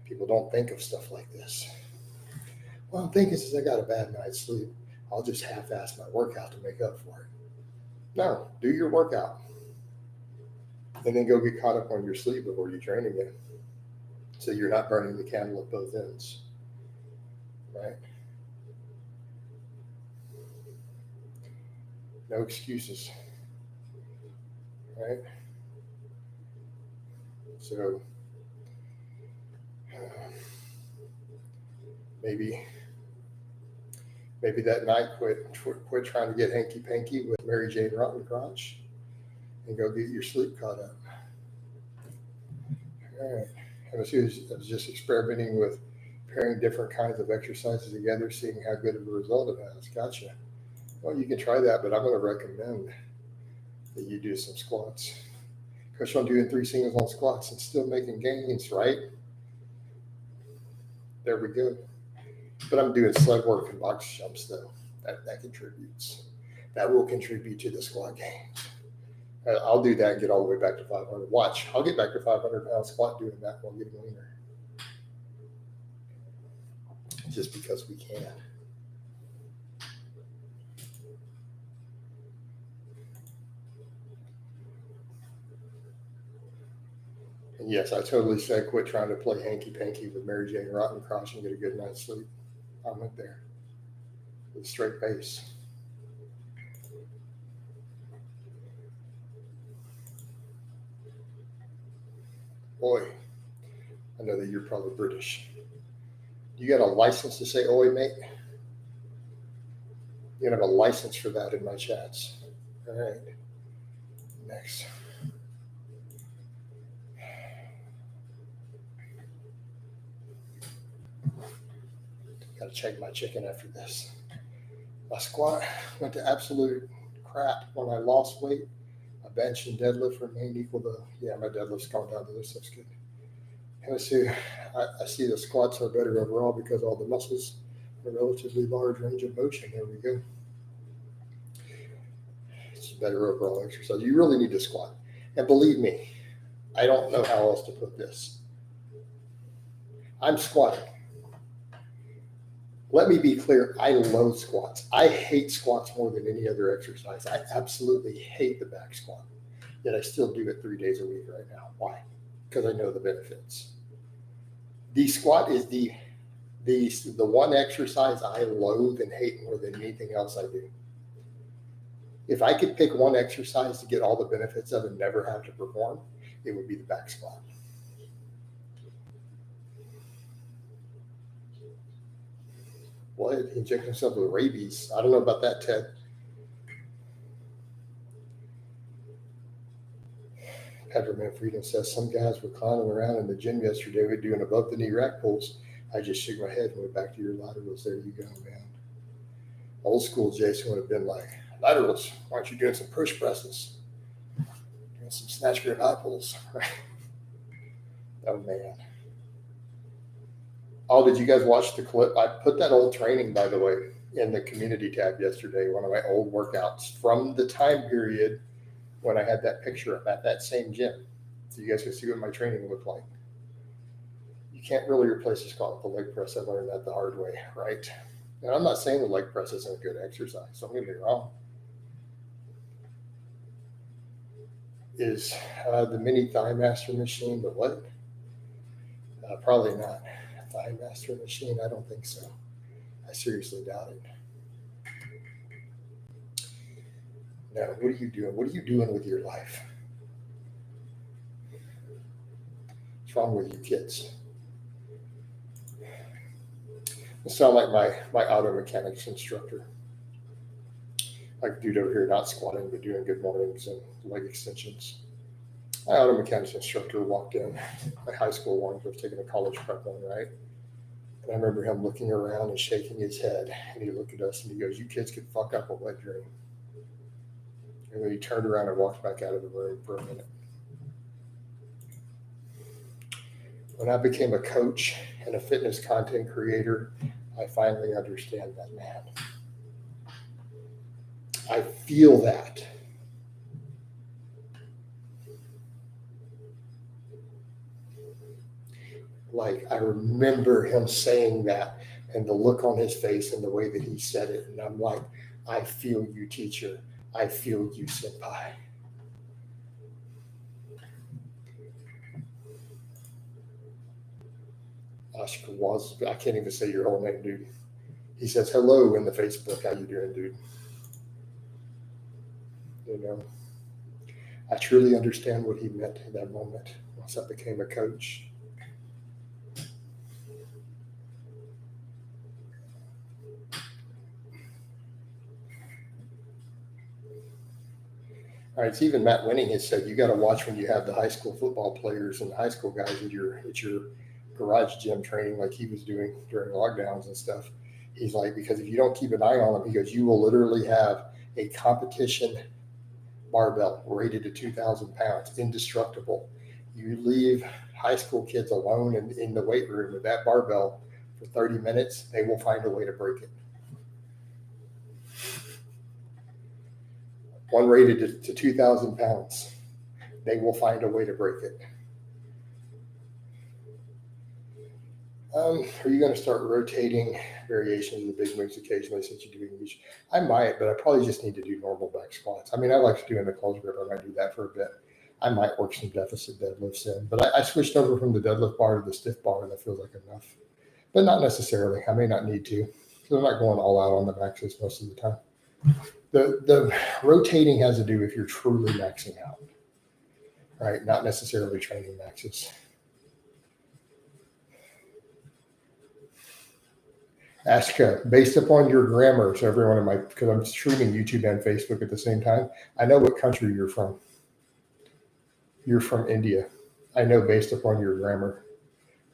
People don't think of stuff like this. Well, I'm thinking since I got a bad night's sleep, I'll just half-ass my workout to make up for it. No, do your workout. And then go get caught up on your sleep before you train again. So you're not burning the candle at both ends. Right? No excuses. Right? So maybe that night quit trying to get hanky-panky with Mary Jane Rotten Crotch and go get your sleep caught up. All right. I was just experimenting with pairing different kinds of exercises together, seeing how good of a result it has. Gotcha. Well, you can try that, but I'm going to recommend that you do some squats. Because I'm doing 3 singles on squats and still making gains, right? There we go. But I'm doing sled work and box jumps, though. That contributes. That will contribute to the squat gains. I'll do that and get all the way back to 500. Watch, I'll get back to 500-pound squat doing that while getting leaner. Just because we can. And yes, I totally said quit trying to play hanky-panky with Mary Jane Rotten Crotch and get a good night's sleep. I went there with a straight face. Oi. I know that you're probably British. You got a license to say oi, mate? You have a license for that in my chats. All right. Next. Got to check my chicken after this. My squat went to absolute crap when I lost weight. My bench and deadlift remained equal to, my deadlift's gone down to this. That's good. And let's see, I see the squats are better overall because all the muscles are relatively large range of motion. There we go. It's a better overall exercise. You really need to squat. And believe me, I don't know how else to put this. I'm squatting. Let me be clear, I loathe squats. I hate squats more than any other exercise. I absolutely hate the back squat. Yet I still do it 3 days a week right now. Why? Because I know the benefits. The squat is the one exercise I loathe and hate more than anything else I do. If I could pick one exercise to get all the benefits of and never have to perform, it would be the back squat. What? Inject himself with rabies. I don't know about that, Ted. Peppermint Freedom says some guys were clowning around in the gym yesterday. We're doing above the knee rack pulls. I just shook my head and went back to your laterals. There you go, man. Old school Jason would have been like, laterals, why aren't you doing some push presses? Doing some snatch grip high pulls. Oh, man. Oh, did you guys watch the clip? I put that old training, by the way, in the community tab yesterday, one of my old workouts from the time period when I had that picture up at that same gym. So you guys can see what my training looked like. You can't really replace a squat with a leg press. I learned that the hard way, right? And I'm not saying the leg press isn't a good exercise. Don't get me wrong. Is the mini thigh master machine the what? Probably not. Thigh master machine? I don't think so. I seriously doubt it. No, what are you doing? What are you doing with your life? What's wrong with you kids? You sound like my auto mechanics instructor. Like dude over here not squatting, but doing good mornings and leg extensions. My auto mechanics instructor walked in. My high school one was taking a college prep one, right? And I remember him looking around and shaking his head. And he looked at us and he goes, "You kids could fuck up a wet dream." And then he turned around and walked back out of the room for a minute. When I became a coach and a fitness content creator, I finally understand that man. I feel that. Like, I remember him saying that and the look on his face and the way that he said it. And I'm like, I feel you, teacher. I feel you, senpai. Oscar was, I can't even say your whole name, dude. He says hello in the Facebook. How you doing, dude? You know, I truly understand what he meant in that moment once I became a coach. All right, so even Matt Winning has said you got to watch when you have the high school football players and the high school guys at your garage gym training like he was doing during lockdowns and stuff. He's like, because if you don't keep an eye on them, he goes, you will literally have a competition barbell rated to 2,000 pounds, indestructible. You leave high school kids alone in the weight room with that barbell for 30 minutes, they will find a way to break it. One rated to 2,000 pounds, they will find a way to break it. Are you going to start rotating variations of the big moves occasionally since you're doing each? I might, but I probably just need to do normal back squats. I mean, I like doing the close grip. I might do that for a bit. I might work some deficit deadlifts in, but I switched over from the deadlift bar to the stiff bar. That feels like enough, but not necessarily. I may not need to, because I'm not going all out on the maxes most of the time. The rotating has to do if you're truly maxing out, right? Not necessarily training maxes. Ask based upon your grammar. So everyone in my, because I'm streaming YouTube and Facebook at the same time, I know what country you're from. You're from India. I know based upon your grammar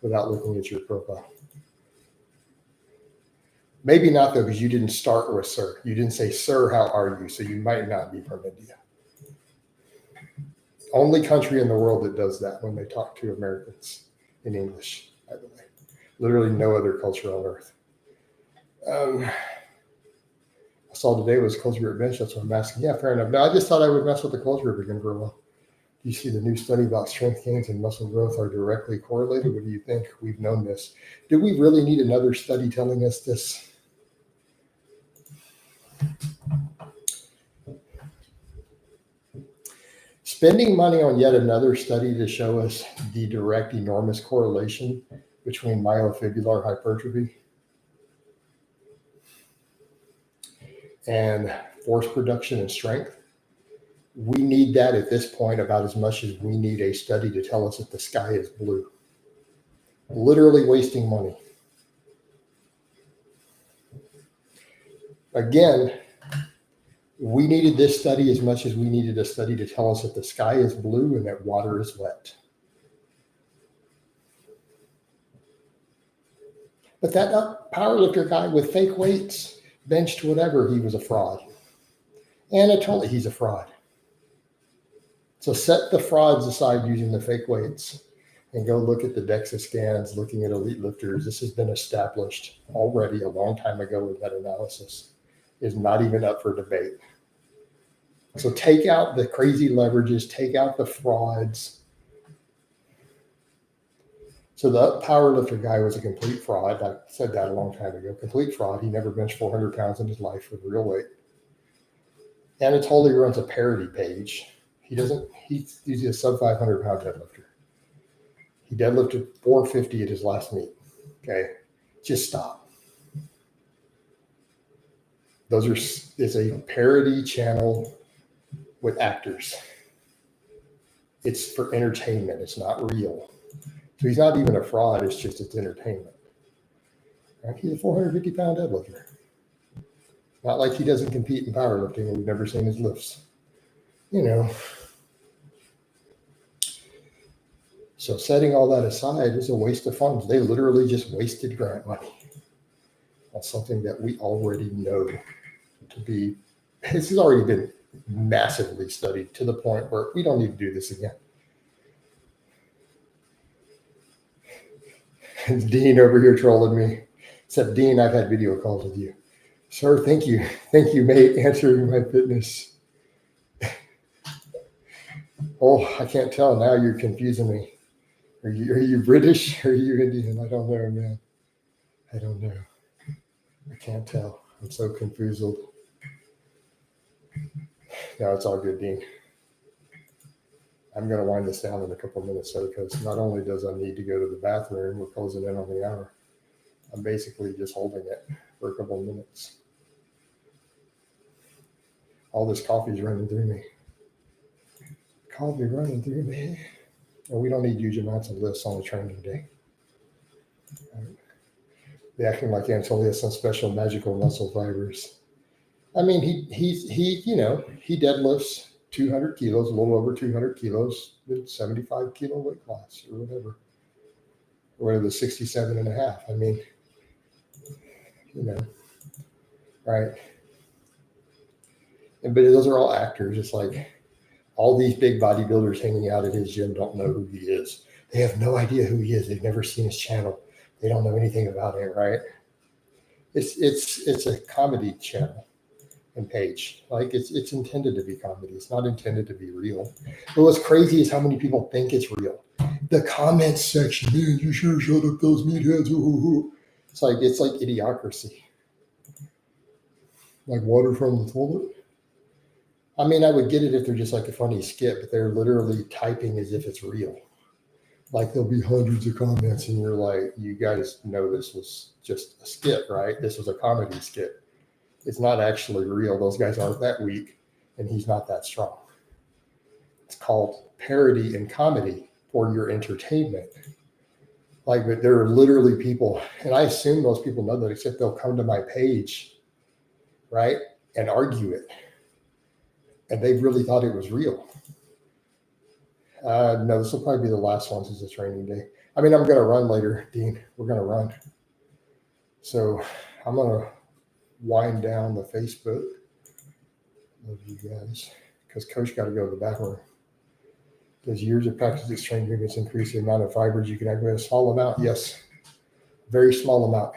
without looking at your profile. Maybe not though, because you didn't start with sir. You didn't say, sir, how are you? So you might not be from India. Only country in the world that does that when they talk to Americans in English, by the way. Literally no other culture on earth. I saw today was culture at bench. That's what I'm asking. Yeah, fair enough. No, I just thought I would mess with the culture again for a while. You see the new study about strength gains and muscle growth are directly correlated. What do you think? We've known this. Do we really need another study telling us this? Spending money on yet another study to show us the direct enormous correlation between myofibrillar hypertrophy and force production and strength. We need that at this point about as much as we need a study to tell us that the sky is blue. Literally wasting money. Again, we needed this study as much as we needed a study to tell us that the sky is blue and that water is wet. But that powerlifter guy with fake weights, benched whatever, he was a fraud. Anatoly, he's a fraud. So set the frauds aside using the fake weights and go look at the DEXA scans, looking at elite lifters. This has been established already a long time ago with meta-analysis. Is not even up for debate. So take out the crazy leverages, take out the frauds. So the powerlifter guy was a complete fraud. I said that a long time ago. Complete fraud. He never benched 400 pounds in his life with real weight. Anatoly runs a parody page. He's a sub 500 pound deadlifter. He deadlifted 450 at his last meet. Okay. Just stop. It's a parody channel with actors. It's for entertainment. It's not real. So he's not even a fraud. It's entertainment. Right? He's a 450 pound deadlifter. Not like he doesn't compete in powerlifting and we've never seen his lifts. You know. So setting all that aside is a waste of funds. They literally just wasted grant money on something that we already know to be. This has already been massively studied to the point where we don't need to do this again. It's Dean over here trolling me. Except Dean, I've had video calls with you. Sir, thank you. Thank you, mate, answering my fitness. Oh, I can't tell now. You're confusing me. Are you British or are you Indian? I don't know, man. I don't know. I can't tell. I'm so confused. No, it's all good, Dean. I'm going to wind this down in a couple of minutes, though, because not only does I need to go to the bathroom, we're closing in on the hour. I'm basically just holding it for a couple of minutes. All this coffee's running through me. Coffee running through me. And we don't need huge amounts of lifts on a training day. They're acting like Anatoly has some special magical muscle fibers. I mean, he deadlifts 200 kilos, a little over 200 kilos, with 75 kilo weight class or whatever. Or whatever, the 67 and a half. I mean, right. But those are all actors. It's like all these big bodybuilders hanging out at his gym don't know who he is. They have no idea who he is. They've never seen his channel. They don't know anything about him, right? It's a comedy channel and page. Like it's intended to be comedy. It's not intended to be real. But what's crazy is how many people think it's real. The comments section, man, you sure shut up those meatheads. It's like idiocracy. Like water from the toilet. I mean, I would get it if they're just like a funny skit, but they're literally typing as if it's real. Like there'll be hundreds of comments and you're like, you guys know this was just a skit, right? This was a comedy skit. It's not actually real. Those guys aren't that weak and he's not that strong. It's called parody and comedy for your entertainment. Like, but there are literally people, and I assume most people know that, except they'll come to my page, right, and argue it. And they really thought it was real. No, this will probably be the last one since it's training day. I mean, I'm going to run later, Dean. We're going to run. So I'm going to wind down the Facebook. Love you guys. Because Coach got to go to the bathroom. Does years of practice at strength movements increase the amount of fibers you can activate? A small amount? Yes. Very small amount.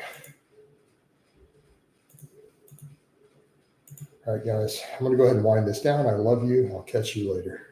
All right, guys. I'm going to go ahead and wind this down. I love you. I'll catch you later.